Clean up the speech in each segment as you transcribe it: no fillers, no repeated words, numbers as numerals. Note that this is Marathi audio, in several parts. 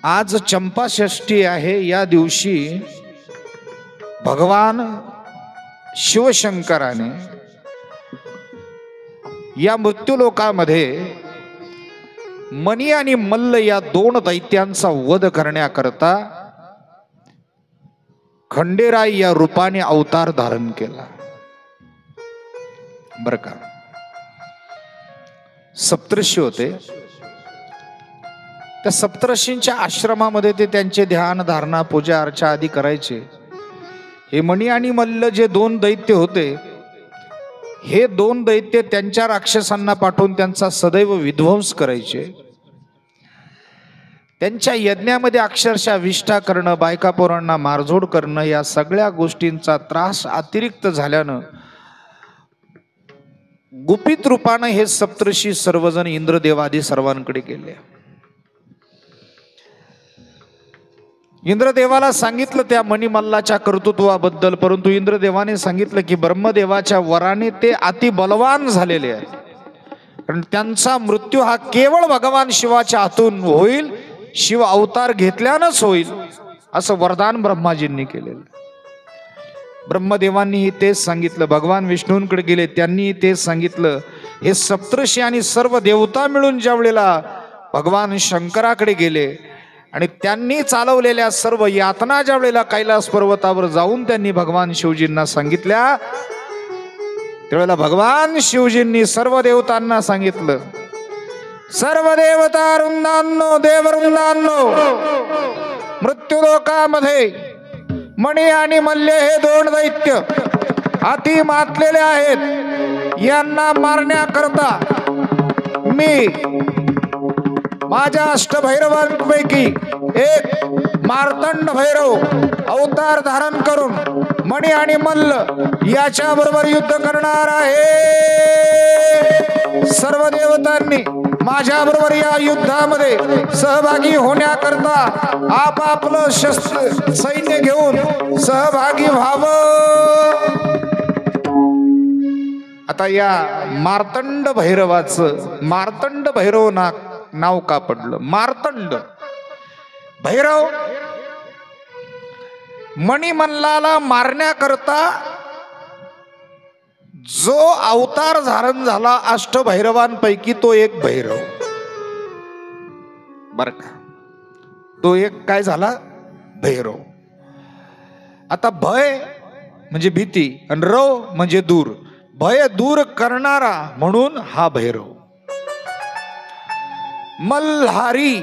आज चंपाषष्ठी आहे। या दिवशी भगवान शिवशंकराने या मृत्यूलोकामध्ये मणी आणि मल्ल या दोन दैत्यांचा वध करण्याकरता खंडेराय या रूपाने अवतार धारण केला। बर का, सप्तर्षी होते, त्या सप्तर्षींच्या आश्रमामध्ये ते त्यांचे ध्यान धारणा पूजा अर्चा आदी करायचे। हे मणी आणि मल्ल जे दोन दैत्य होते, हे दोन दैत्य त्यांच्या राक्षसांना पाठवून त्यांचा सदैव विध्वंस करायचे। त्यांच्या यज्ञामध्ये अक्षरशः विष्ठा करणं, बायका पोरांना मारझोड करणं, या सगळ्या गोष्टींचा त्रास अतिरिक्त झाल्यानं गुपित रूपानं हे सप्तर्षी सर्वजण इंद्रदेवादी सर्वांकडे गेले। इंद्रदेवाला सांगितलं त्या मणिमल्लाच्या कर्तृत्वाबद्दल, परंतु इंद्रदेवाने सांगितलं की ब्रह्मदेवाच्या वराने ते अति बलवान झालेले आहेत, कारण त्यांचा मृत्यू हा केवळ भगवान शिवाच्या हातून होईल, शिव अवतार घेतल्यानंच होईल, असं वरदान ब्रह्माजींनी केलेलं। ब्रह्मदेवांनीही तेच सांगितलं, भगवान विष्णूंकडे गेले, त्यांनी तेच सांगितलं। हे सप्तर्षी आणि सर्व देवता मिळून ज्या वेळेला भगवान शंकराकडे गेले आणि त्यांनी चालवलेल्या सर्व यातना ज्या वेळेला कैलास पर्वतावर जाऊन त्यांनी भगवान शिवजींना सांगितल्या, त्यावेळेला भगवान शिवजींनी सर्व देवतांना सांगितलं, सर्व देवता वृंदांनो, देववृंदांनो, मृत्यूलोकामध्ये मणी आणि मल्ल हे दोन दैत्य अति मातलेले आहेत। यांना मारण्याकरता मी माझ्या अष्टभैरवांपैकी एक मार्तंड भैरव अवतार धारण करून मणी आणि मल्ल याच्या बरोबर युद्ध करणार आहे। सर्व देवतांनी माझ्या बरोबर या युद्धामध्ये सहभागी होण्याकरता आपापलं शस्त्र सैन्य घेऊन सहभागी व्हावं। आता या मार्तंड भैरवाचं मार्तंड भैरव नाव का पडलं? मार्तंड भैरव मणिमल्लाला मारण्याकरता जो अवतार धारण झाला अष्टभैरवांपैकी तो एक भैरव, बर का, तो एक काय झाला? भैरव। आता भय म्हणजे भीती आणि रव म्हणजे दूर, भय दूर करणारा म्हणून हा भैरव। मल्हारी,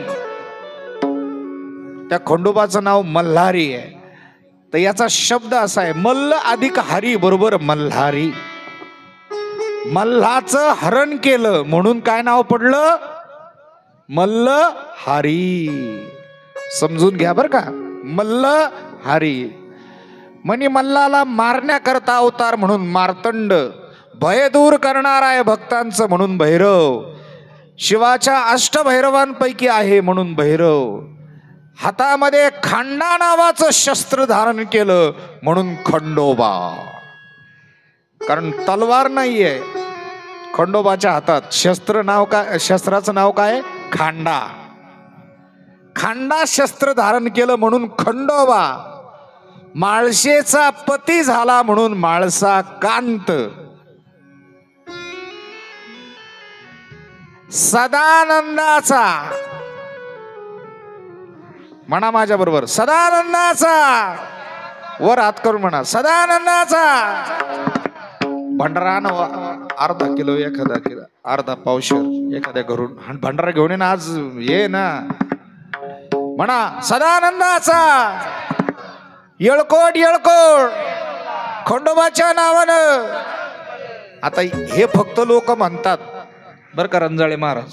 त्या खंडोबाचं नाव मल्हारी आहे, तर याचा शब्द असा आहे मल्ल अधिक हरी बरोबर मल्हारी। मल्हाचं हरण केलं म्हणून काय नाव पडलं? मल्लहारी। समजून घ्या बर का, मल्लहारी। मणिमल्लाला मारण्याकरता अवतार म्हणून मार्तंड, भय दूर करणार आहे भक्तांचं म्हणून भैरव, शिवाच्या अष्टभैरवांपैकी आहे म्हणून भैरव, हातामध्ये खांडा नावाचं शस्त्र धारण केलं म्हणून खंडोबा। कारण तलवार नाहीये खंडोबाच्या हातात, शस्त्राचं नाव काय? खांडा। खांडा शस्त्र धारण केलं म्हणून खंडोबा। माळशेचा पती झाला म्हणून माळसा कांत। सदानंदाचा, म्हणा माझ्या बरोबर, सदानंदाचा, वर हात करून म्हणा, सदानंदाचा। भंडारा अर्धा किलो, एखादा किलो, अर्धा पावशेर एखाद्या घरून भंडारा घेऊन ये ना, आज ये ना, म्हणा सदानंदाचा। येळकोट येळकोट खंडोबाच्या नावानं। आता हे फक्त लोक म्हणतात बर का, रंजाळे महाराज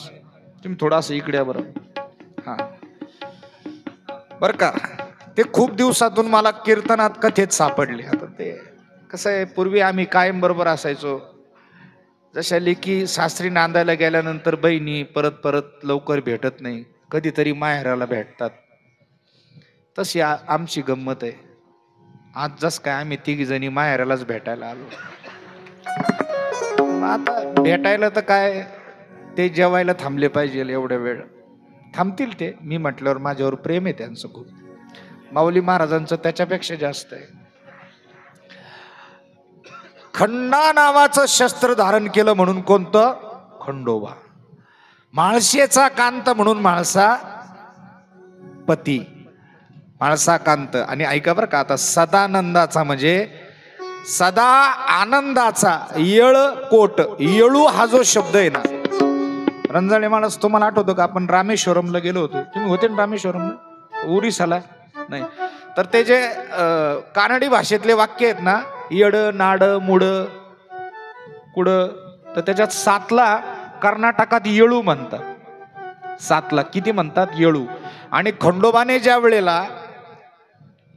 तुम्ही थोडासा इकडे या बरं, हा बर का, ते खूप दिवसातून मला कीर्तनात कथेत सापडले। आता ते कसं आहे, पूर्वी आम्ही कायम बरोबर असायचो, जशा लेकी सासरी नांदायला गेल्यानंतर बहिणी परत परत लवकर भेटत नाही, कधीतरी माहेराला भेटतात, तशी आमची गंमत आहे। आज जस काय आम्ही तिघी जणी माहेरालाच भेटायला आलो। आता भेटायला तर काय, ते जेवायला थांबले पाहिजे एवढ्या वेळ, थांबतील ते, मी म्हटल्यावर माझ्यावर प्रेम आहे त्यांचं खूप. माऊली महाराजांचं त्याच्यापेक्षा जास्त आहे. खंडा नावाचं शस्त्र धारण केलं म्हणून कोणतं? खंडोबा. माळशेचा कांत म्हणून माळसा पती, माळसा कांत. आणि ऐका बरं का, आता सदानंदाचा म्हणजे सदा आनंदाचा येळकोट. येळू हा जो शब्द आहे ना, रंजाळे माणस, तुम्हाला आठवतो का आपण रामेश्वरमला गेलो होतो? तुम्ही होते ना रामेश्वरमला? उरिसाला नाही तर ते जे कानडी भाषेतले वाक्य आहेत ना, येड नाड मुड कुड, तर त्याच्यात 7ला कर्नाटकात येळू म्हणतात. 7ला किती म्हणतात? येळू. आणि खंडोबाने ज्या वेळेला,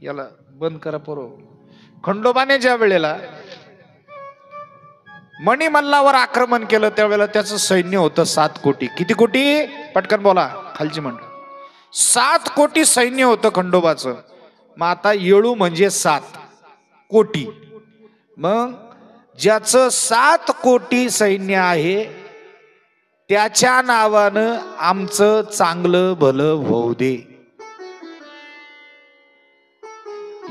याला बंद करा पोरो, खंडोबाने ज्या वेळेला मणिमल्लावर आक्रमण केलं त्यावेळेला त्याचं सैन्य होतं 7 कोटी. किती कोटी? पटकन बोला, खालची मंडळ. 7 कोटी सैन्य होतं खंडोबाचं. मग आता येळू म्हणजे 7 कोटी. मग ज्याचं 7 कोटी सैन्य आहे त्याच्या नावानं आमचं चांगलं भलं होऊ दे.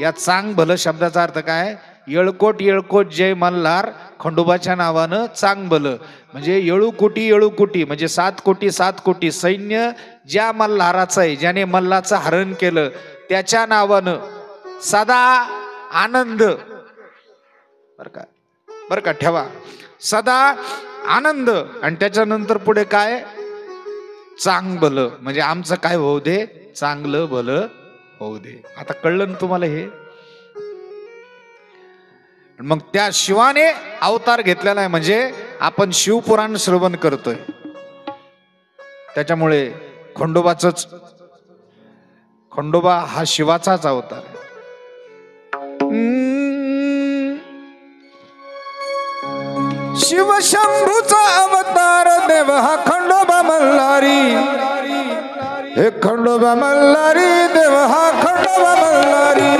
या चांग भलं शब्दाचा अर्थ काय? येळकोट येळकोट जय मल्हार, खंडोबाच्या नावानं चांग भलं. म्हणजे येळू कोटी म्हणजे 7 कोटी 7 कोटी सैन्य ज्या मल्हाराचं आहे, ज्याने मल्लाचं हरण केलं, त्याच्या नावानं सदा आनंद. बर का ठेवा, सदा आनंद. आणि त्याच्यानंतर पुढे काय? चांग भलं. म्हणजे आमचं काय होऊ दे? चांगलं भलं होऊ दे. आता कळलं ना तुम्हाला हे? मग त्या शिवाने अवतार घेतलेला आहे, म्हणजे आपण शिवपुराण श्रवण करतोय. त्याच्यामुळे खंडोबा हा शिवाचाच अवतार आहे. शिवशंभूचा अवतार देव हा खंडोबा मल्हारी. हे खंडोबा मल्हारी देव हा खंडोबा मल्हारी.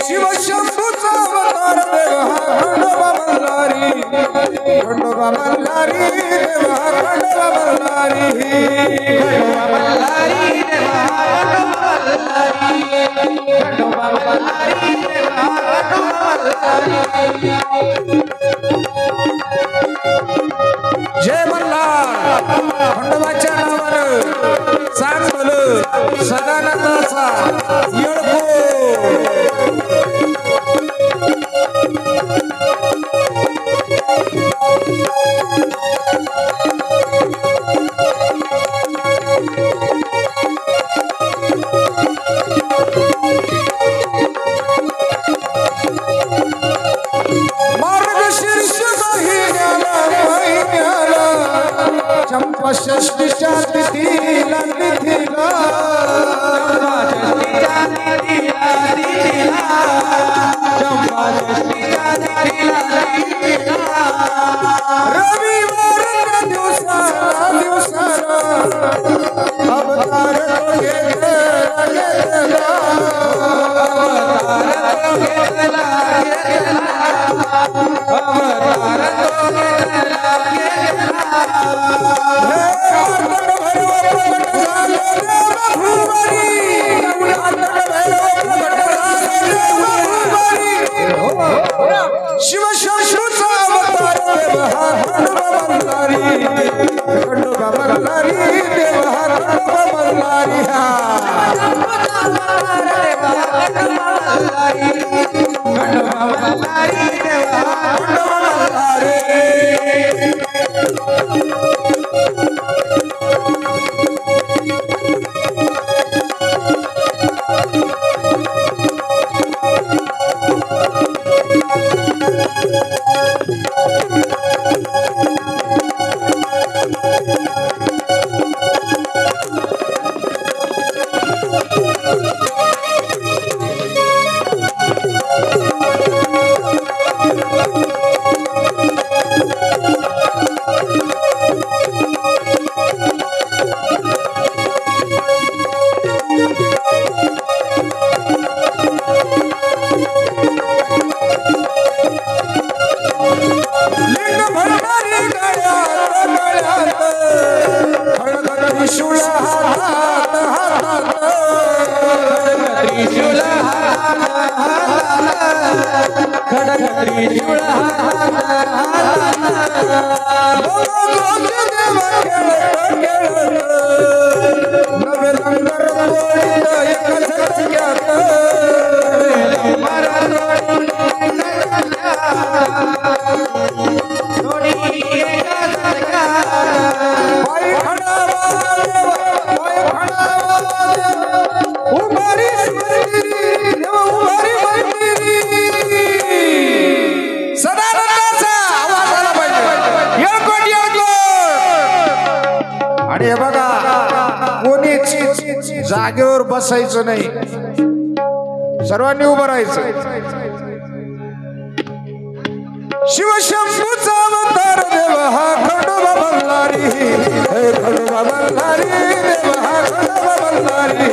शिवशंभूचा अवतार देव हा खंडोबा मल्हारी. खंडोबा मल्हारी देव हा खंडोबा मल्हारी. जय मल्हार. खंडोबाच्या नावानं चांग भलं, सदानंदाचा येळकोट. चंपा षष्टीच्या तिथीला रविवार दिवसाला अवतार शिवशंभूचा अवतार देव हा खंडोबा मल्हारी. खंडोबा मल्हारी देव हा खंडोबा मल्हारी. खंडोबा मल्हारी देव हा खंडोबा मल्हारी. त्रिशूळ हातात हातात त्रिशूळ खडक त्रिशूळ नवे लंगर आणि बघा कोणीच जागेवर बसायचं नाही, सर्वांनी उभं राहायचं. शिवशंभूचा अवतार देव हा खंडोबा बल्लारी, हे खंडोबा बल्लारी देव हा खंडोबा बल्लारी,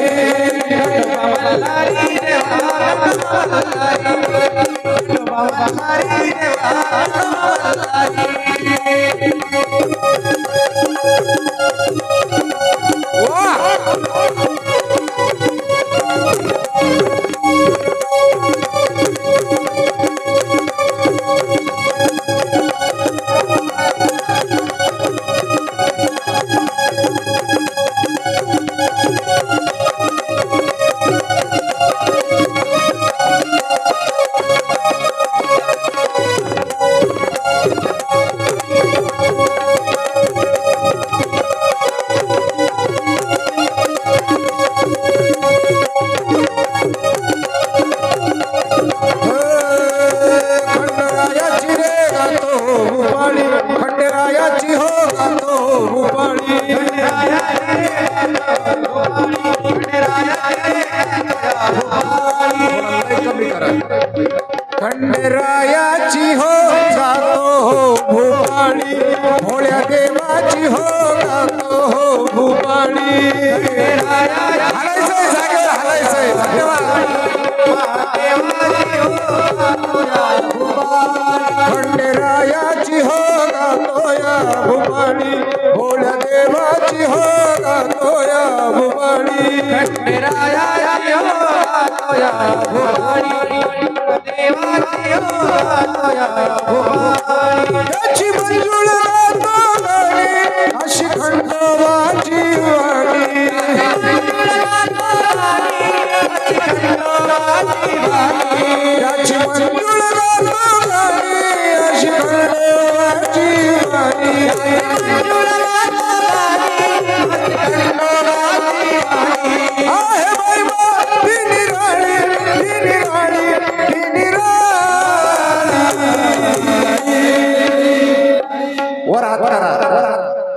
खंडेरायाची हो गातो हो भूपाळी, भोळ्या देवाची हो गातो हो भूपाळी. हलायचंय जागेवर हलायचंय. खंडेरायाची हो गातो या भूपाळी, भोळ्या देवाची हो गातो या भूपाळी. खंडेरायाची हो गातो या भूपाळी, याची मंजुळ गातो गाणी अशी खंडोबाची वाणी, याची मंजुळ गातो गाणी अशी खंडोबाची वाणी. आहे बाई तिनी राणी तिनी राणी तिनी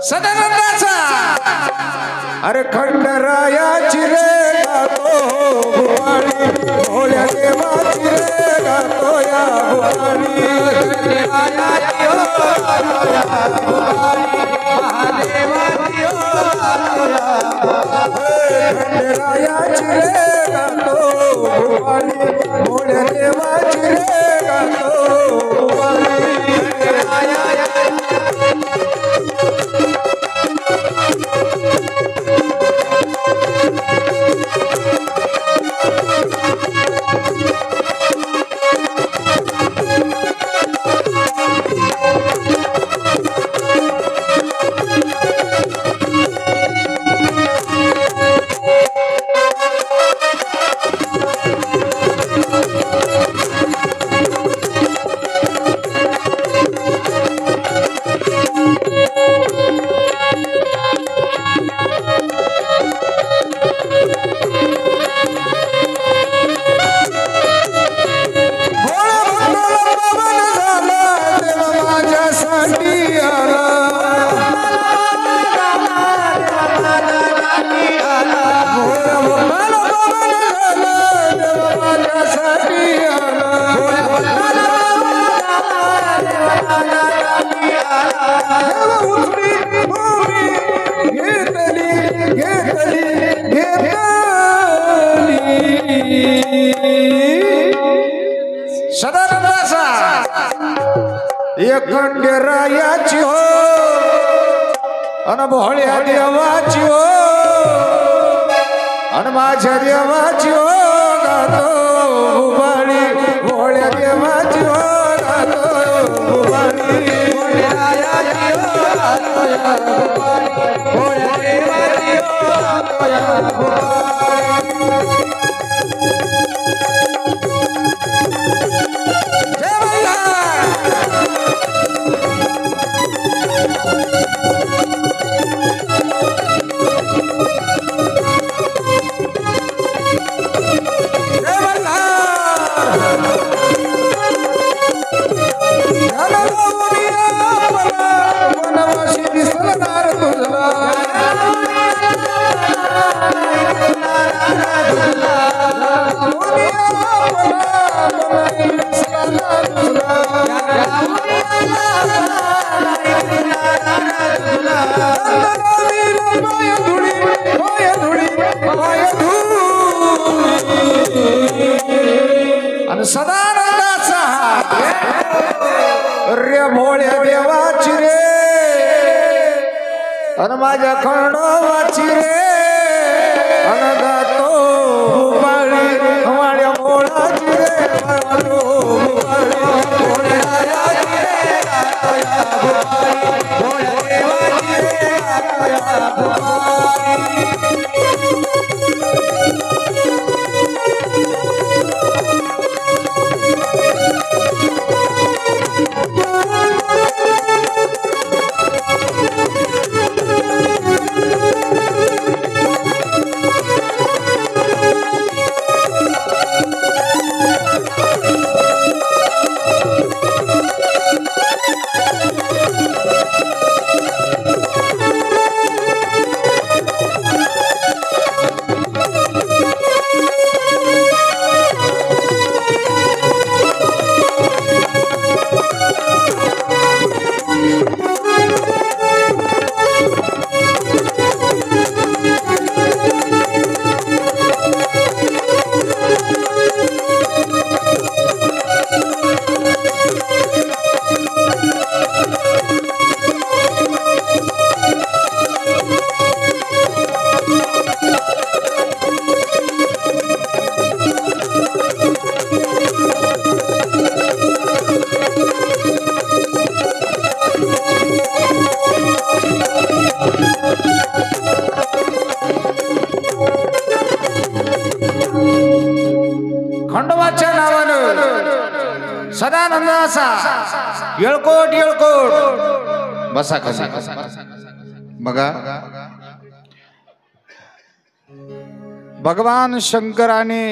सदानंदाचा. अरे खंडरायाची रे गातो भुवाणी, भोळ्या देवाची रे गातो या भुवाणी. खंडरायाची हो गातो या भुवाणी, महादेवाची हो गातो या भुवाणी. खंडरायाची रे गातो भुवाणी, भोळ्या देवाची रे गातो भुवाणी. सदानंदाचा एक खंडेरायाची हो अन भोळ्या देवाची ओ अन माझ्या देवाची ओ गातो भुपाळी भोळ्या देवाची ओ गातो भुपाळी भोळ्या देवाची ओ गातो या भुपाळी भोळ्या देवाची ओ गातो या भुपाळी सदानंदाचा रे भोळ्या देवाची रे अन माझ्या खंडोबाची रे अन गातो भुपाळी माझ्या भोळाची रे गातो भुपाळी भोळ्या देवाची रे गातो या भुपाळी भोळ्या देवाची रे गातो या भुपाळी खंडोबाच्या नावानं सदानंदाचा येळकोट येळकोट बसा खाली बघा भगवान शंकराने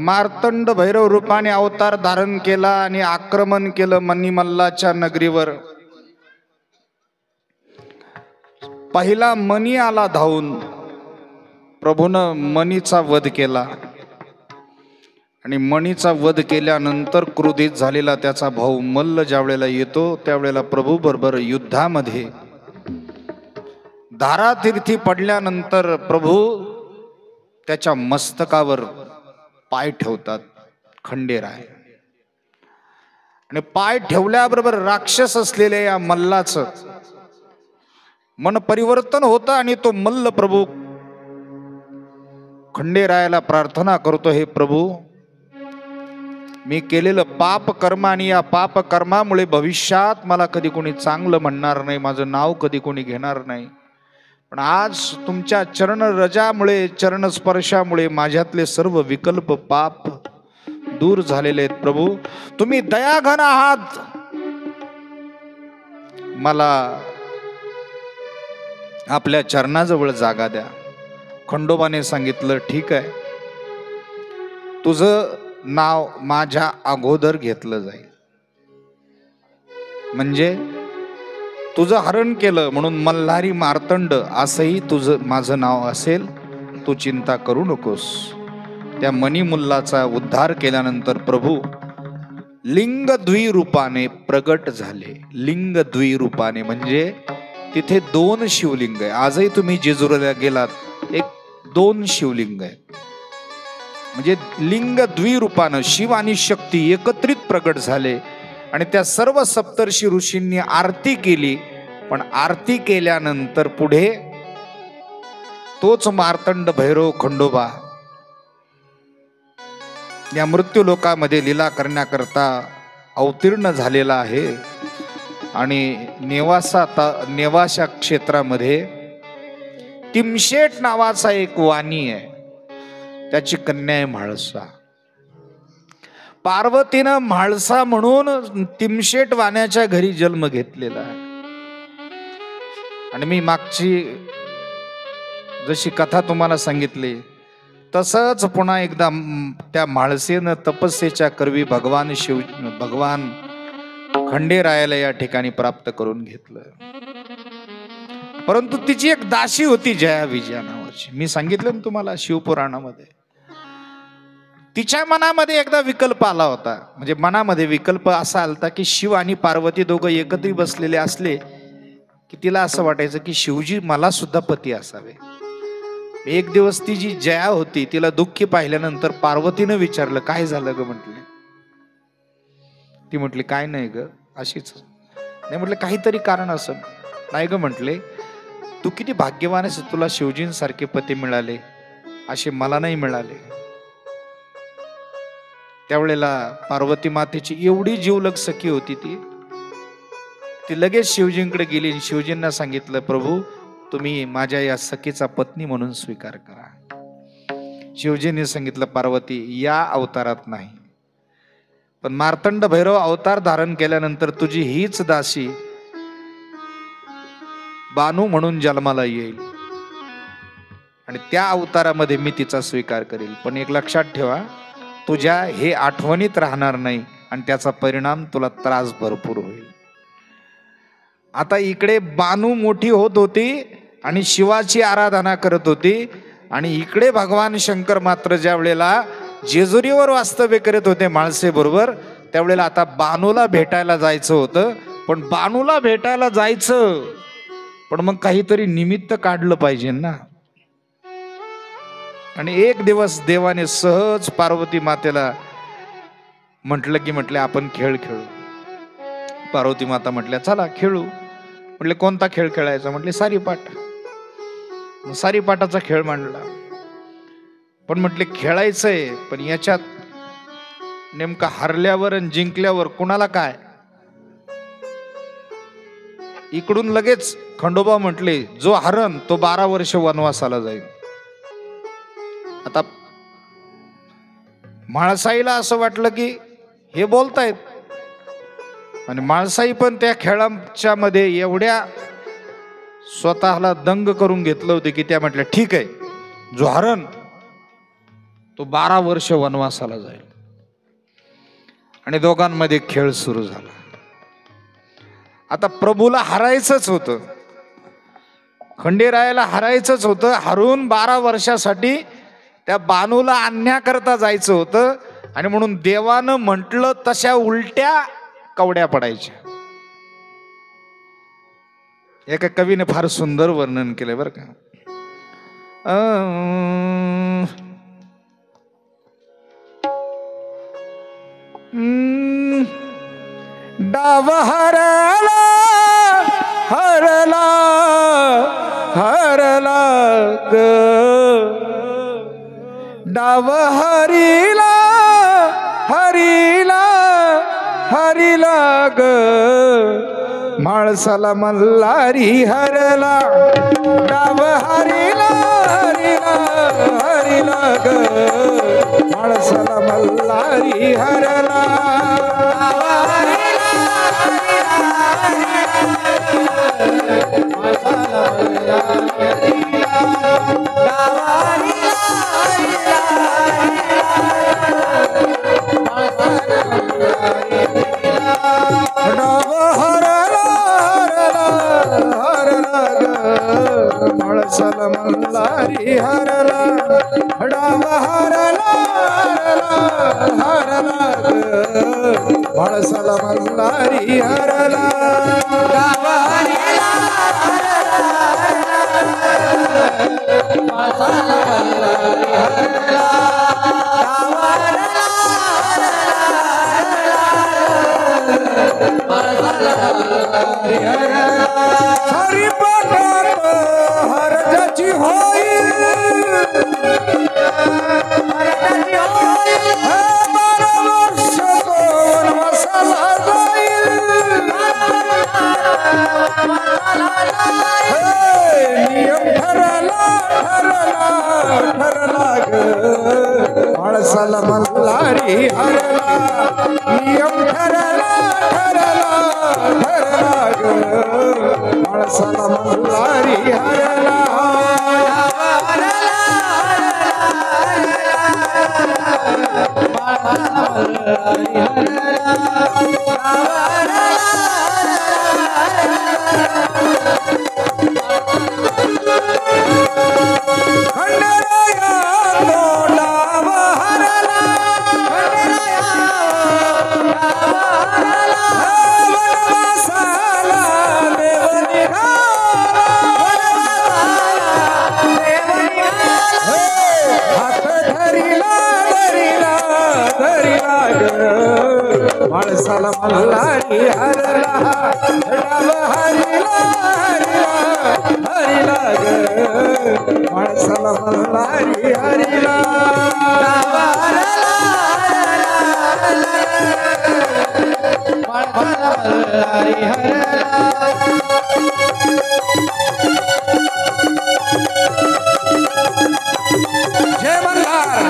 मार्तंड भैरव रूपाने अवतार धारण केला आणि आक्रमण केलं मणिमल्लाच्या नगरीवर. पहिला मणी आला धावून, प्रभूनं मणीचा वध केला आणि मणीचा वध केल्यानंतर क्रोधित झालेला त्याचा भाऊ मल्ल ज्यावेळेला येतो त्यावेळेला प्रभू बरोबर युद्धामध्ये धारातीर्थी पडल्यानंतर प्रभू त्याच्या मस्तकावर पाय ठेवतात खंडेराय, आणि पाय ठेवल्याबरोबर राक्षस असलेल्या या मल्लाचं मन परिवर्तन होतं आणि तो मल्ल प्रभू खंडेरायाला प्रार्थना करतो, हे प्रभू मी केलेलं पाप कर्म आणि या पाप कर्मामुळे भविष्यात मला कधी कोणी चांगलं म्हणणार नाही, माझं नाव कधी कोणी घेणार नाही, पण आज तुमच्या चरण रजामुळे चरण स्पर्शामुळे माझ्यातले सर्व विकल्प पाप दूर झालेले आहेत. प्रभू तुम्ही दयाघन आहात, मला आपल्या चरणाजवळ जागा द्या. खंडोबाने सांगितलं ठीक आहे, तुझं नाव माझ्या अगोदर घेतलं जाईल, म्हणजे तुझं हरण केलं म्हणून मल्हारी मार्तंड असंही तुझं माझं नाव असेल, तू चिंता करू नकोस. त्या मणिमुल्लाचा उद्धार केल्यानंतर प्रभू लिंग द्विरूपाने प्रगट झाले. लिंग द्विरूपाने म्हणजे तिथे 2 शिवलिंग आहे. आजही तुम्ही जेजुरीला गेलात 2 शिवलिंग आहे, म्हणजे लिंग द्विरूपानं शिव आणि शक्ती एकत्रित प्रगट झाले आणि त्या सर्व सप्तर्षी ऋषींनी आरती केली पण आरती केल्यानंतर पुढे तोच मार्तंड भैरव खंडोबा या मृत्यू लोकामध्ये लीला करण्याकरता अवतीर्ण झालेला आहे. आणि नेवासा क्षेत्रामध्ये तिमशेट नावाचा एक वाणी आहे, त्याची कन्या आहे म्हाळसा. पार्वतीनं म्हाळसा म्हणून तिमशेट वाण्याच्या घरी जन्म घेतलेला आहे. आणि मी मागची जशी कथा तुम्हाला सांगितली तसंच पुन्हा एकदा त्या म्हाळसेनं तपस्येच्या करवी भगवान खंडेरायाला या ठिकाणी प्राप्त करून घेतलं. परंतु तिची एक दासी होती जया विजया नावाची, मी सांगितलं ना तुम्हाला शिवपुराणामध्ये. तिच्या मनामध्ये एकदा विकल्प आला होता, म्हणजे मनामध्ये विकल्प असा आलता की शिव आणि पार्वती दोघं एकत्र बसलेले असले की तिला असं वाटायचं की शिवजी मला सुद्धा पती असावे. एक दिवस ती जी जया होती तिला दुःखी पाहिल्यानंतर पार्वतीनं विचारलं काय झालं ग म्हटले. ती म्हटली काय नाही ग अशीच. नाही म्हटलं काहीतरी कारण असं. नाही ग म्हटले तू किती भाग्यवान आहेस, तुला शिवजींसारखे पती मिळाले, असे मला नाही मिळाले. त्यावेळेला पार्वती मातेची एवढी जीवलग सखी होती ती लगेच शिवजींकडे गेली आणि शिवजींना सांगितलं प्रभू तुम्ही माझ्या या सखीचा पत्नी म्हणून स्वीकार करा. शिवजींनी सांगितलं पार्वती या अवतारात नाही, पण मार्तंड भैरव अवतार धारण केल्यानंतर तुझी हीच दासी बानू म्हणून जन्माला येईल आणि त्या अवतारामध्ये मी तिचा स्वीकार करेल. पण एक लक्षात ठेवा तुझ्या हे आठवणीत राहणार नाही आणि त्याचा परिणाम तुला त्रास भरपूर होईल. आता इकडे बानू मोठी होत होती आणि शिवाची आराधना करत होती आणि इकडे भगवान शंकर मात्र ज्या वेळेला जेजुरीवर वास्तव्य करत होते म्हाळसे बरोबर, त्यावेळेला आता बानूला भेटायला जायचं होतं. पण बानूला भेटायला जायचं पण मग काहीतरी निमित्त काढलं पाहिजे ना. आणि एक दिवस देवाने सहज पार्वती मातेला म्हटलं आपण खेळ खेळू. पार्वती माता म्हटल्या चला खेळू. म्हटले कोणता खेळ खेळायचा, म्हटले सारीपाट. सारीपाटाचा खेळ मांडला. पण म्हटले खेळायचंय पण याच्यात नेमका हरल्यावर आणि जिंकल्यावर कुणाला काय. इकडून लगेच खंडोबा म्हटले जो हरण तो 12 वर्ष वनवासाला जाईल. आता म्हाळसाईला असं वाटलं की हे बोलतायत आणि म्हाळसाई पण त्या खेळाच्या मध्ये एवढ्या स्वतःला दंग करून घेतलं होतं की त्या म्हटल्या ठीक आहे जो हरण तो 12 वर्ष वनवासाला जाईल. आणि दोघांमध्ये खेळ सुरू झाला. आता प्रभूला हरायचंच होतं, खंडेरायाला हरायचंच होतं. हरून 12 वर्षासाठी त्या बानूला आणण्याकरता जायचं होतं आणि म्हणून देवानं म्हटलं तशा उलट्या कवड्या पडायच्या. एका कवीने फार सुंदर वर्णन केलंय बरं का. डाव हरला हरला हरला ग, डाव हरिला हरिला हरिला ग, म्हाळसाला मल्हारी हरला. डाव हरिला हरिला हरिला ग, म्हाळसाला मल्हारी हरला. म्हाळसाला मल्हारी हरला. डाव हरला हरला ग, म्हाळसाला मल्हारी हरला. डाव हरला म्हाळसाला मल्हारी हरला. डाव हरला म्हाळसाला सारी पाटात हरजाची होईल, नियम ठरला ग माणसाला मल्हारी हरला, नियम ठरला ग माणसाला मल्हारी हरला. माणसाला मल्हारी हरला, हरिला ग माणसाला मल्हारी हरिला. जय मल्हार.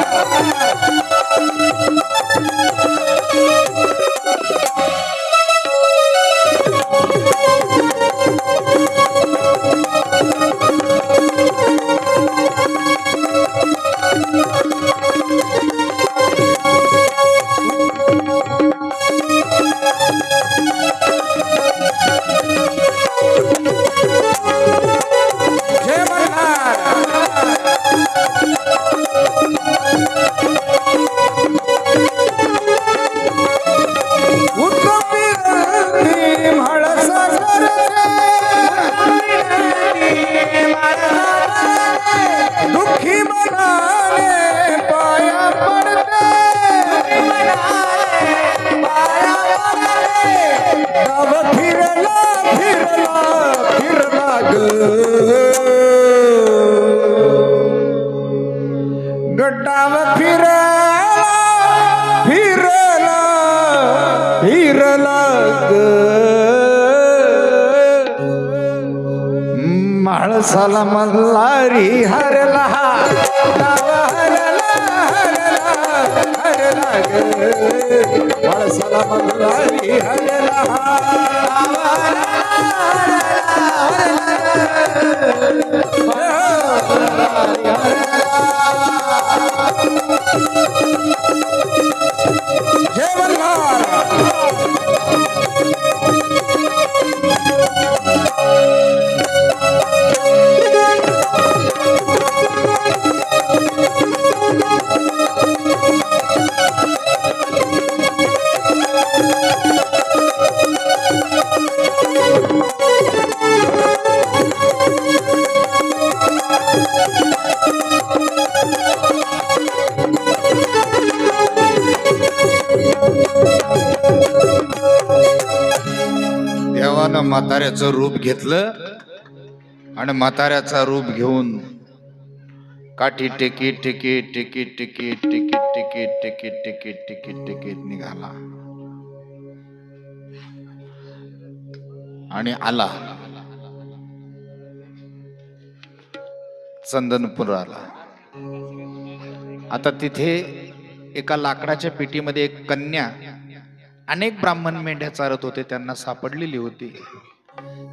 गड्डाव फिरला फिरला फिरला माणसाला मल्हारी हरला, हरला हरला माणसाला मल्हारी हरला. जय मल्हार. देवानं म्हाताऱ्याचं रूप घेतलं आणि म्हाताऱ्याचा रूप घेऊन काठी टेकीत टेकीत टेकीत टेकीत टेकीत टेकीत टेकीत टेकीत टेकीत टेकीत निघाला आणि आला चंदनपुराला. आता तिथे एका लाकडाच्या पेटीमध्ये एक कन्या अनेक ब्राह्मण मेंढ्या चारत होते, त्यांना सापडलेली होती.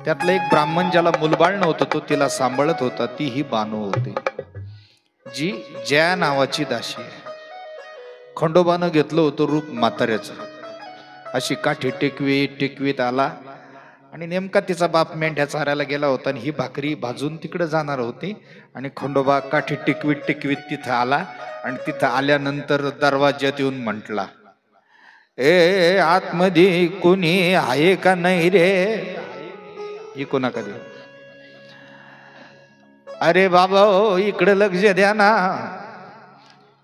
त्यातला एक ब्राह्मण ज्याला मुलबाळ नव्हतं तो तिला सांभाळत होता, ती ही बानो होती जी जया नावाची दासी आहे. खंडोबानं घेतलं होतं रूप म्हाताऱ्याचं. अशी काठी टेकवीत टेकवीत आला आणि नेमका तिचा बाप मेंढ्या चारायला गेला होता आणि ही भाकरी भाजून तिकडे जाणार होती आणि खंडोबा काठी टिकवीत टिकवीत तिथं आला आणि तिथं आल्यानंतर दरवाज्यात येऊन म्हटला, ए आतमध्ये कोणी आहे का नाही रे? ही कोणाका देऊ? अरे बाबा इकडे लक्ष द्या ना,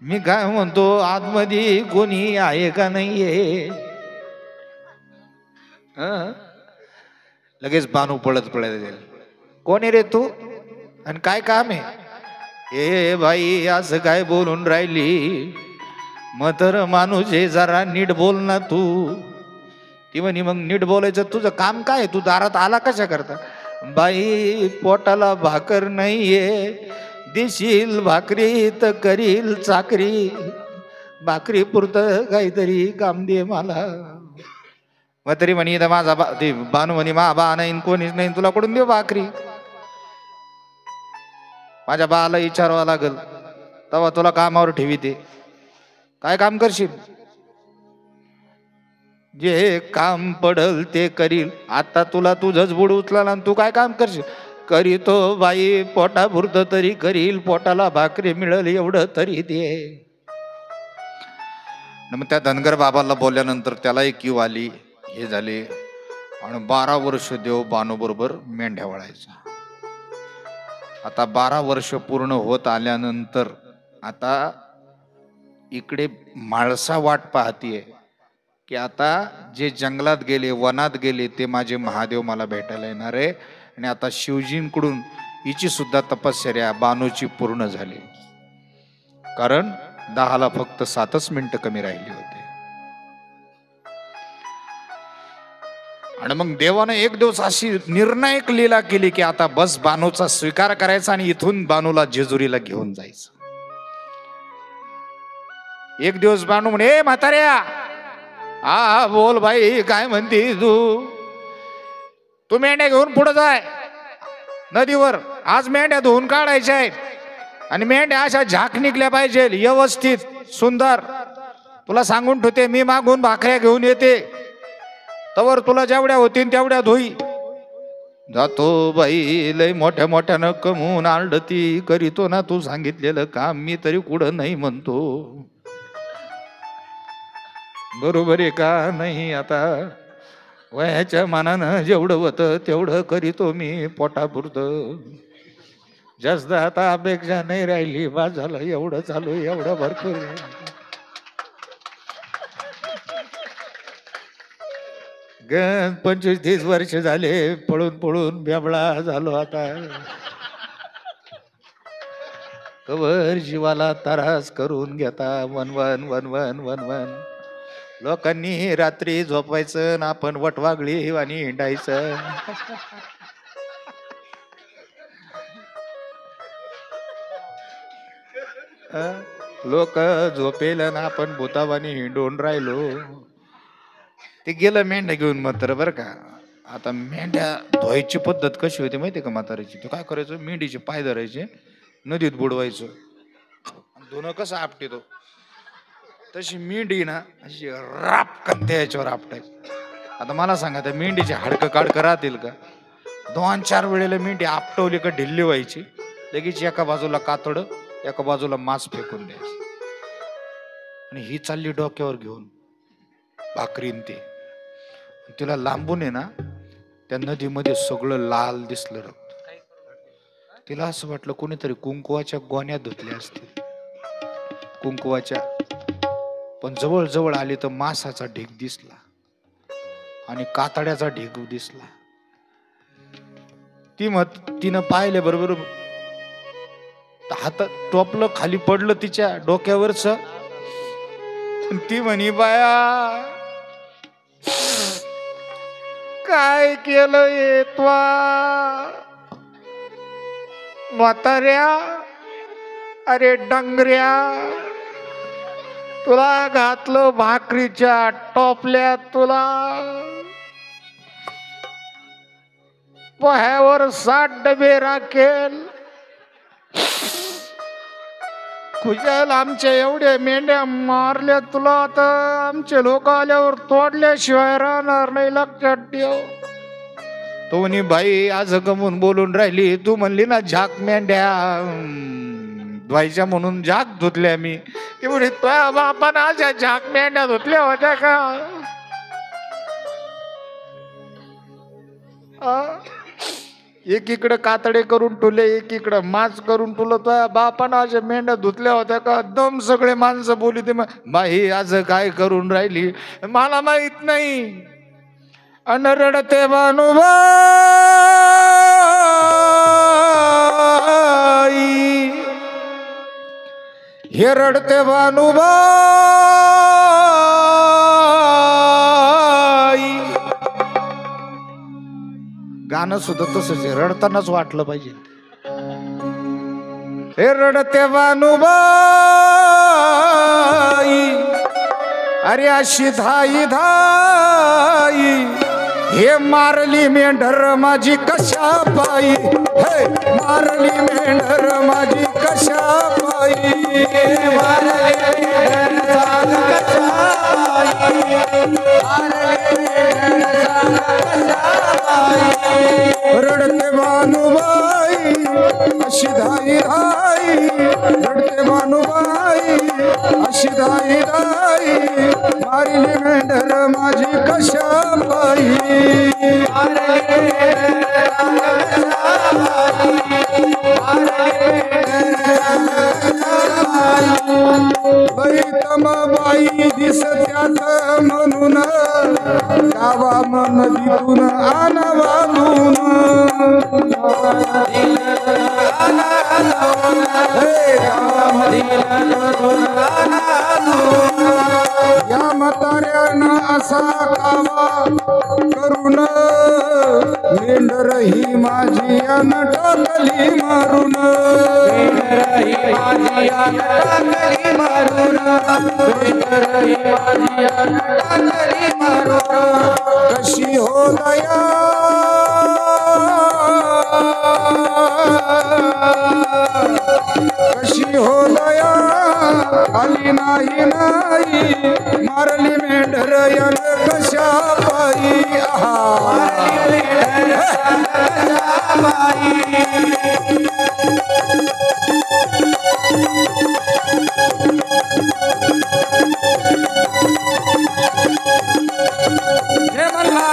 मी काय म्हणतो आतमध्ये कोणी आहे का नाहीये? लगेच बानू पळत पळत जाईल. कोण आहे रे तू आणि काय काम आहे? ए बाई असं काय बोलून राहिली, म्हातार माणूस आहे, जरा नीट बोल ना तू. ती म्हणे मग नीट बोलायचं तुझं काम काय? तू दारात आला कशा करता? बाई पोटाला भाकर नाहीये, देशील भाकरी तर करील चाकरी, भाकरी पुरतं काहीतरी काम दे मला. मग तरी म्हणे इथं माझा ते बानू म्हणे मा बा नाही कोणीच नाही, तुला कडून देऊ भाकरी? माझ्या बाला विचारावं लागल तेव्हा तुला कामावर ठेवी. ते काय काम करशील? जे काम पडल ते करील. आता तुला तुझंच बुड उचला आणि तू काय काम करशील? करीतो बाई पोटापुरतं तरी करील, पोटाला भाकरी मिळेल एवढं तरी दे. मग त्या धनगर बाबाला बोलल्यानंतर त्यालाही किव आली, हे झाले. आणि 12 वर्ष देव बानू बरोबर मेंढ्या वळायचा. आता 12 वर्ष पूर्ण होत आल्यानंतर आता इकडे माळसा वाट पाहतीये की आता जे जंगलात गेले, वनात गेले, ते माझे महादेव मला भेटायला येणार आहे. आणि आता शिवजींकडून हिची सुद्धा तपश्चर्या बानूची पूर्ण झाली. कारण 10ला फक्त 7च मिनिटं कमी राहिली होती. आणि मग देवानं एक दिवस अशी निर्णायक लीला केली की आता बस बानूचा स्वीकार करायचा आणि इथून बानूला जेजुरीला घेऊन जायचं. एक दिवस बानू म्हणे, ए म्हाताऱ्या, हा बोल बाई, काय म्हणते तू मेंढ्या घेऊन पुढे जाय नदीवर. आज मेंढ्या धुवून काढायच्या आहेत आणि मेंढ्या अशा झाक निघल्या पाहिजे व्यवस्थित सुंदर. तुला सांगून ठेवते, मी मागून भाकऱ्या घेऊन येते, तवर तुला जेवढ्या होतील तेवढ्या धुई. जातो बाई, लय मोठ्या मोठ्यानं कमवून आरडती करीतो ना तू सांगितलेलं काम, मी तरी कुठं नाही म्हणतो. बरोबर आहे का नाही? आता वयाच्या मानानं जेवढं होतं तेवढं करीतो मी पोटापुरतं. जास्त आता अपेक्षा नाही राहिली, बा झालं एवढं चालू, एवढं भरपूर. 25-30 वर्ष झाले पळून पळून बेबळा झालो. आता कवर जीवाला त्रास करून घेता. वनवन वनवन वनवन. लोकांनी रात्री झोपायचं ना आपण वटवागळी आणि हिंडायचं. लोक झोपेल ना आपण भूतावानी हिंडून राहिलो. ते गेलं मेंढ्या घेऊन मात्र बरं का. आता मेंढ्या धुवायची पद्धत कशी होती माहिती का म्हाताऱ्याची? तो काय करायचं, मेंढीचे पाय धरायचे, नदीत बुडवायचं. धुणं कसं आपटितो तशी मेंढी ना अशी रापकन त्याच्यावर आपटायची. आता मला सांगा, त्या मेंढीचे हाडकं काढकं राहतील का? 2-4 वेळेला मेंढी आपटवली का ढिल्ली व्हायची. लगेच एका बाजूला कातड, एका बाजूला मांस फेकून द्यायचं. आणि ही चालली डोक्यावर घेऊन भाकरीन. ते तिला लांबून आहे ना त्या नदीमध्ये सगळं लाल दिसलं रक्त. तिला असं वाटलं कोणीतरी कुंकुवाच्या गोण्या धुतल्या असतील, कुंकुवाच्या. पण जवळ जवळ आली तर मासाचा ढीग दिसला आणि कातड्याचा ढीग दिसला. तिनं पाहिले बरोबर, हातात टोपलं खाली पडलं तिच्या डोक्यावरच. ती म्हणी, बाया काय केलं येतवा म्हाताऱ्या, अरे डंगऱ्या, तुला घातलं भाकरीच्या टोपल्यात, तुला पोह्यावर 60 डबे राखेल, खुशाल आमच्या एवढ्या मेंढ्या मारल्या तुला, आता आमचे लोक आल्यावर तोडल्याशिवाय राहणार नाही, लक्षात ठेव. तो म्हणे, बाई आज गमून बोलून राहिली, तू म्हणली ना झाक मेंढ्या धुवायच्या म्हणून झाक धुतल्या मी. ती म्हणे, तुझ्या बापानं अशा झाक मेंढ्या धुतल्या होत्या का? एकीकडे कातडे करून ठुले, एकीकडे मांस करून ठुलं. तुझ्या बापानं अशा मेंढ्या धुतल्या होत्या का? दम सगळे माणसं बोली. ते बाई आज काय करून राहिली मला माहित नाही. अन रडते बानुबा हे रडते भानुबाई, गाणं सुद्धा तसंच आहे, रडतानाच वाटलं पाहिजे. हे रडते भानुबाई, अरे अशी धाई धाई, हे मारली मेंढर माझी कशा पायी, हे मारली मेंढर माझी कशा पायी, मारली मेंढर कशा पायी, रडते भानुबाई अशी धाई धाई, रडते भानुबाई अशी धाई धाई, मारली मेंढर माझी कशा पायी, बाई तमाबाई दिसत्यात म्हणून गावा मन दिलून आनवालून, या म्हाताऱ्यानं असा कावा करून मेंढर ही माझी अन टाकली मारून, कशी हो दया कशी हो दया आली नाही नाही, मारली मेंढर यान कशा पायी, जय मल्हार.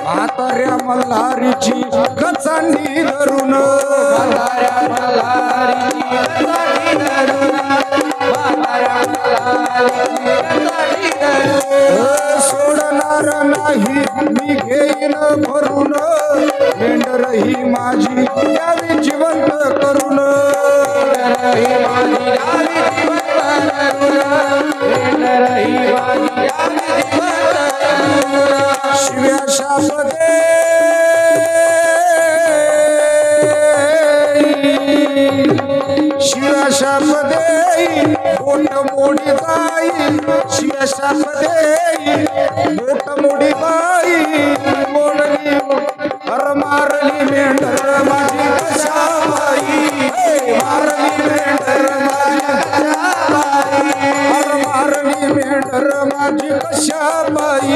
म्हाताऱ्या मल्हारीची कचांडी धरून, सोडणार नाही मी घेईन भरून, मेंढर ही माझी यावी जिवंत करून, शिव्या शाप दे शिव्या शाप दे बोट मोडी बाई, शिव्या शाप दे बोट मोडी बाई, मोडली हर मारली मेंढर माझी कशा बाई, मारली मेंढर माझी कशा बाई, हर मारली मेंढर माझी कशा बाई,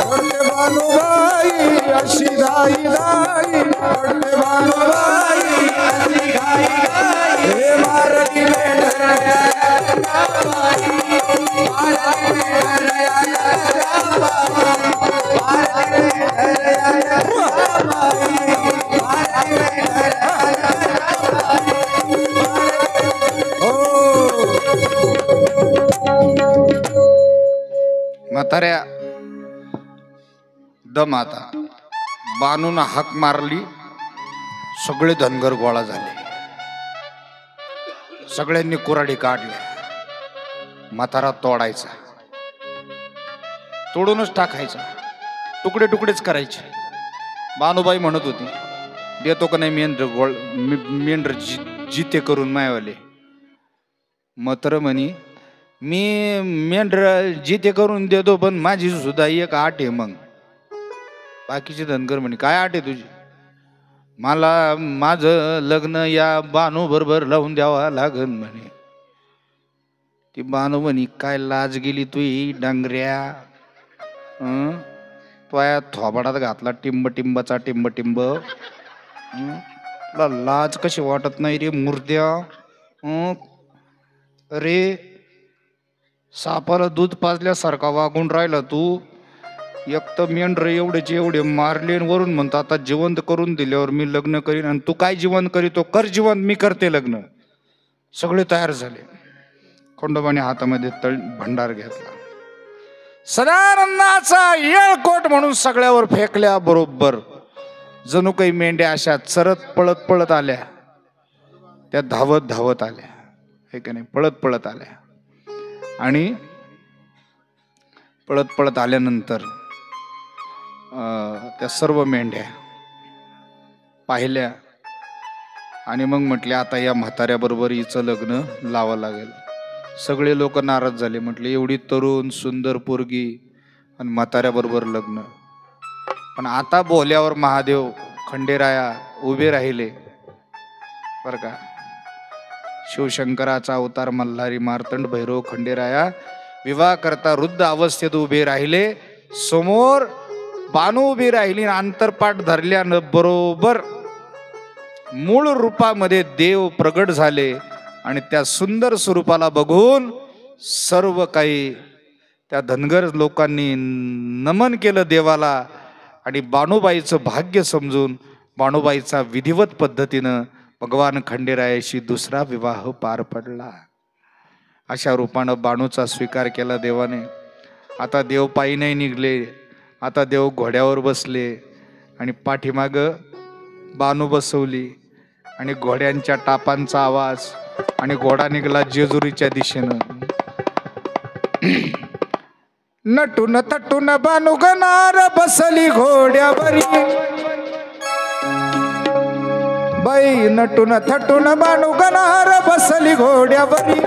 रडते भानुबाई अशी धाई धाई, रडते भानुबाई अशी धाई धाई, हे मारली मेंढर म्हाताऱ्या दम आता बानून हाक मारली, सगळे धनगर गोळा झाले, सगळ्यांनी कुऱ्हाडी काढल्या, म्हातारा तोडायचा, तोडूनच टाकायचा, तुकडे तुकडेच करायचे. बानुबाई म्हणत होती देतो का नाही मेंढर जिते करून मायवाले. मात्र म्हणी मी मेंढर जिते करून देतो, पण माझी सुद्धा एक आठ आहे. मग बाकीचे धनगर म्हणे काय आठ आहे तुझी? मला माझं लग्न या बानू बरोबर लावून द्यावा लागन म्हणे. ती बानू म्हणे काय लाज गेली तुही डांगऱ्या, तुया थोबाडात घातला टिंब टिंबाचा टिंब टिंब, तुला लाज कशी वाटत नाही रे मुर्द्या? अरे सापाला दूध पाजल्यासारखा वागून राहिला तू. एक तर मेंढर एवढेचे एवढे मारले आणि वरून म्हणतो आता जिवंत करून दिल्यावर मी लग्न करीन. आणि तू काय जिवंत करीतो? कर जिवंत, मी करते लग्न. सगळे तयार झाले. खंडोबाने हातामध्ये भंडार घेतला. सदानंदाचा येळकोट म्हणून सगळ्यावर फेकल्या बरोबर. जणू काही मेंढ्या अशा चरत पळत पळत आल्या. त्या धावत धावत आल्या, हे का नाही, पळत पळत आल्या. आणि पळत पळत आल्यानंतर त्या सर्व मेंढ्या पाहिल्या आणि मग म्हटले आता या म्हाताऱ्याबरोबर हिचं लग्न लावावं लागेल. सगळे लोक नाराज झाले. म्हटले एवढी तरुण सुंदर पोरगी आणि म्हाताऱ्याबरोबर लग्न. पण आता बोल्यावर महादेव खंडेराया उभे राहिले बर का. शिवशंकराचा अवतार मल्हारी मार्तंड भैरव खंडेराया विवाह करता वृद्ध अवस्थेत उभे राहिले. समोर बानू उभी राहिली. अंतरपाठ धरल्यानं बरोबर मूळ रूपामध्ये देव प्रगट झाले. आणि त्या सुंदर स्वरूपाला बघून सर्व काही त्या धनगर लोकांनी नमन केलं देवाला. आणि बाणूबाईचं भाग्य समजून बाणूबाईचा विधिवत पद्धतीनं भगवान खंडेरायाशी दुसरा विवाह पार पडला. अशा रूपानं बाणूचा स्वीकार केला देवाने. आता देव पायी नाही निघले. आता देव घोड्यावर बसले आणि पाठीमाग बाणू बसवली. आणि घोड्यांच्या टापांचा आवाज. आणि घोडा निघाला जेजुरीच्या दिशेनं. नटून थटून बानू गनार बसली घोड्यावरी. बाई नटून थटून बानू गनार बसली घोड्यावरी.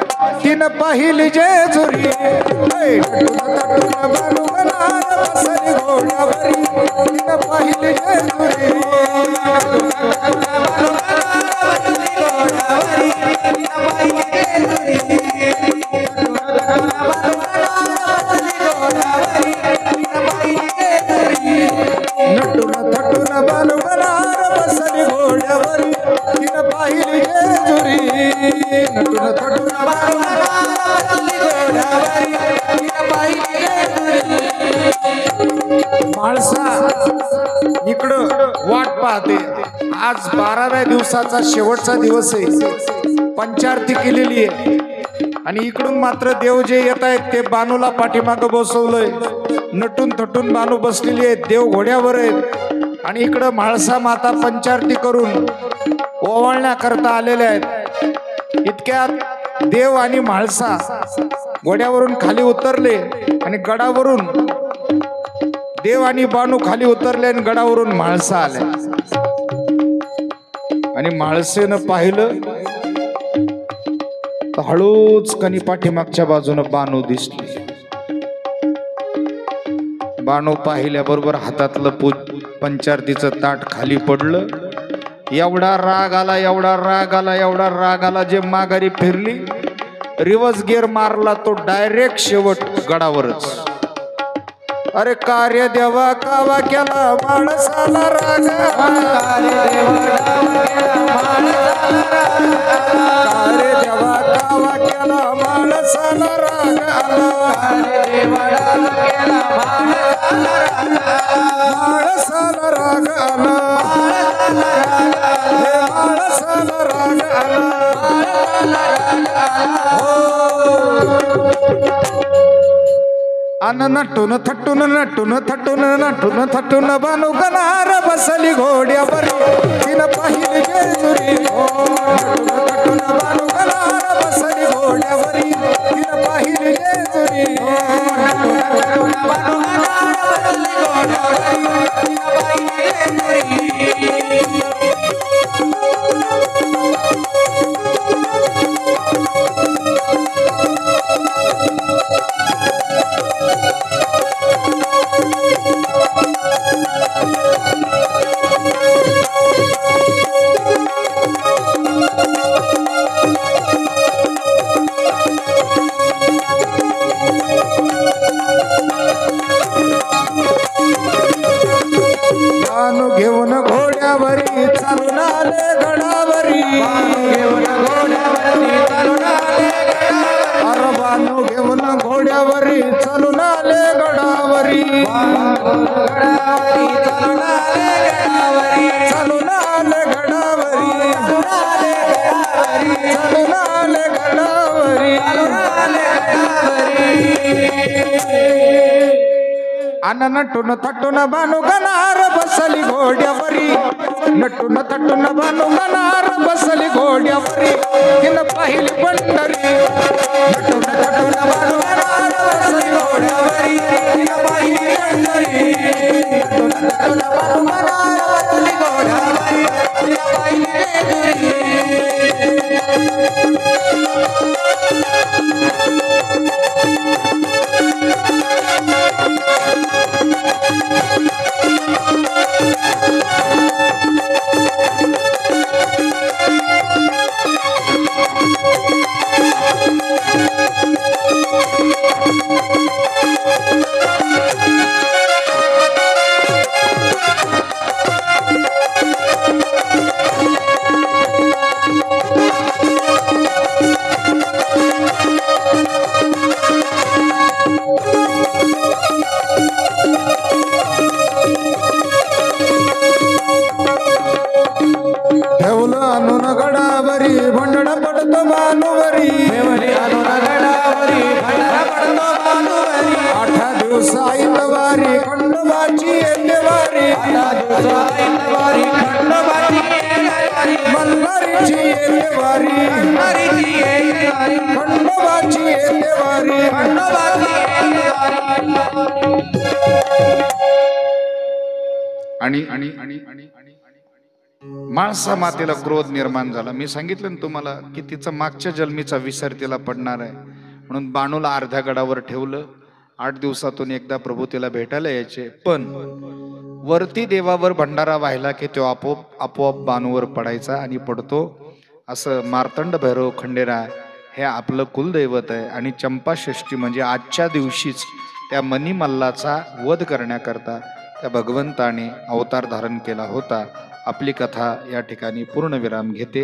तिनं पाहिली जेजुरी. नटून थटून बानू गनार बसली घोड्यावरी. तिनं पाहिली जेजुरी. नटून थटून बानू गनार बसली घोड्यावरी. तिनं पाहिली जेजुरी. नटून थटून बानू गनार बसली घोड्यावरी. तिनं पाहिली जेजुरी. माळसा इकडं वाट पाहते. आज 12व्या दिवसाचा शेवटचा दिवस आहे. पंचारती केलेली आहे. आणि इकडून मात्र देव जे येत आहेत ते बानूला पाठीमागं बसवलंय. नटून थटून बानू बसलेली आहेत. देव घोड्यावर आहेत. आणि इकडं म्हाळसा माता पंचारती करून ओवाळण्याकरता आलेल्या आहेत. इतक्यात देव आणि म्हाळसा घोड्यावरून खाली उतरले. आणि गडावरून देव आणि बानू खाली उतरले. आणि गडावरून म्हाळसा आले. आणि म्हाळसेनं पाहिलं तर हळूच कणी पाठीमागच्या बाजूनं बानू दिसली. बानू पाहिल्याबरोबर हातातलं पंचारतीचं ताट खाली पडलं. एवढा राग आला, एवढा राग आला, एवढा राग आला. जे माघारी फिरली रिवर्स गिअर मारला तो डायरेक्ट शेवट गडावरच. अरे कार्य देवा कावा केला माणसाला राग. कार्य देवा कावा केला माणसाला राग आला. माणसाला राग आला. माणसाला राग अन नटून थटून नटून थटून नटून थटून बानू गनार बसली घोड्यावरी. तिनं पाहिली जेजुरी. नटून थटून बानू गनार बसली घोड्यावरी. तिनं पाहिली जेजुरी. नटून थटून बानू गनार बसली घोड्यावरी. तिनं पाहिली जेजुरी. अन नटून थटून बानू गणार बसली घोड्यावरी नटून थटून बानू गणार बसली घोड्यावरी तिनं पाहिली पंढरी नटून थटून बानू गणार बसली घोड्यावरी तिनं पाहिली पंढरी नटून थटून बानू गणार बसली घोड्यावरी तिनं पाहिली जेजुरी ठेवलं आणून गडावरी भंडण पडतो बानूवरी ठेवली आणून गडावरी भंडण पडतो बानूवरी 8 दिवस ऐतवारी खंडोबाची येते वारी 8 दिवस ऐतवारी खंडोबाची मल्हारीची येते वारी मल्हारीची येते वारी खंडोबाची येते वारी खंडोबाची येते वारी आणि माळसा मातेला क्रोध निर्माण झाला. मी सांगितलं ना तुम्हाला की तिचा मागच्या जन्मीचा विसर तिला पडणार आहे म्हणून बाणूला अर्ध्या गडावर ठेवलं. 8 दिवसातून एकदा प्रभू तिला भेटायला यायचे. पण वरती देवावर भंडारा व्हायला की तो आपोआप बाणूवर पडायचा आणि पडतो. असं मार्तंड भैरव खंडेराय हे आपलं कुलदैवत आहे. आणि चंपाषष्ठी म्हणजे आजच्या दिवशीच त्या मणिमल्लाचा वध करण्याकरता त्या भगवंताने अवतार धारण केला होता. आपली कथा या ठिकाणी पूर्णविराम घेते.